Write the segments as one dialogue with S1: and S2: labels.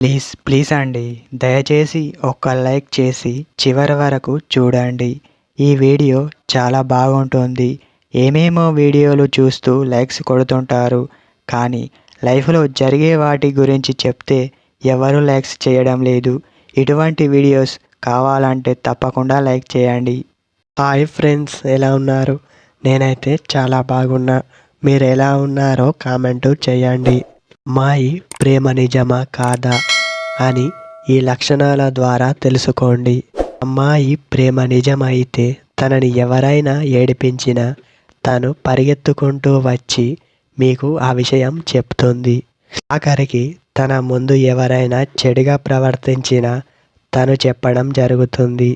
S1: Please please అండి, దయచేసి ఒక్క లైక్ చేసి చివరి వరకు చూడండి. ఈ వీడియో చాలా బాగుంటుంది. ఏమేమో వీడియోలు చూస్తూ లైక్స్ కొడుతుంటారు, కానీ లైఫ్లో జరిగే వాటి గురించి చెప్తే ఎవరు లైక్స్ చేయడం లేదు. ఇటువంటి వీడియోస్ కావాలంటే తప్పకుండా లైక్ చేయండి.
S2: హాయ్ ఫ్రెండ్స్, ఎలా ఉన్నారు? నేనైతే చాలా బాగున్నా. మీరు ఎలా ఉన్నారో కామెంటు చేయండి. అమ్మాయి ప్రేమ నిజమా కాదా అని ఈ లక్షణాల ద్వారా తెలుసుకోండి. అమ్మాయి ప్రేమ నిజమైతే తనని ఎవరైనా ఏడిపించినా తను పరిగెత్తుకుంటూ వచ్చి మీకు ఆ విషయం చెప్తుంది. ఆఖరికి తన ముందు ఎవరైనా చెడుగా ప్రవర్తించినా తను చెప్పడం జరుగుతుంది.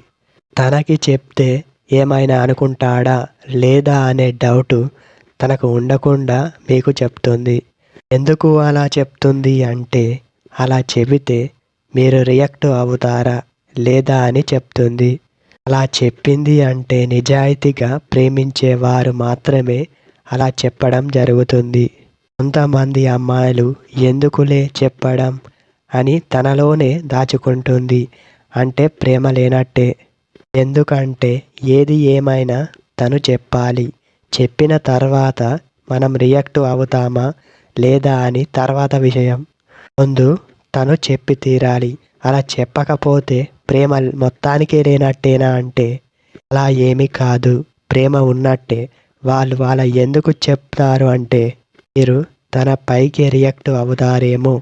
S2: తనకి చెప్తే ఏమైనా అనుకుంటాడా లేదా అనే డౌటు తనకు ఉండకుండా మీకు చెప్తుంది. ఎందుకు అలా చెప్తుంది అంటే, అలా చెబితే మీరు రియాక్ట్ అవుతారా లేదా అని చెప్తుంది. అలా చెప్పింది అంటే నిజాయితీగా ప్రేమించేవారు మాత్రమే అలా చెప్పడం జరుగుతుంది. కొంతమంది అమ్మాయిలు ఎందుకులే చెప్పడం అని తనలోనే దాచుకుంటుంది. అంటే ప్రేమ లేనట్టే. ఎందుకంటే ఏది ఏమైనా తను చెప్పాలి. చెప్పిన తర్వాత మనం రియాక్ట్ అవుతామా లేదా అని తర్వాత విషయం. ముందు తను చెప్పి తీరాలి. అలా చెప్పకపోతే ప్రేమ మొత్తానికి లేనట్టేనా అంటే అలా ఏమీ కాదు. ప్రేమ ఉన్నట్టే. వాళ్ళు అలా ఎందుకు చెప్తారు అంటే, మీరు తన పైకి రియాక్ట్ అవుతారేమో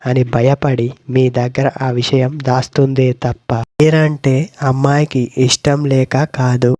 S2: అని భయపడి మీ దగ్గర ఆ విషయం దాస్తుందే తప్ప మీరంటే అమ్మాయికి ఇష్టం లేక కాదు.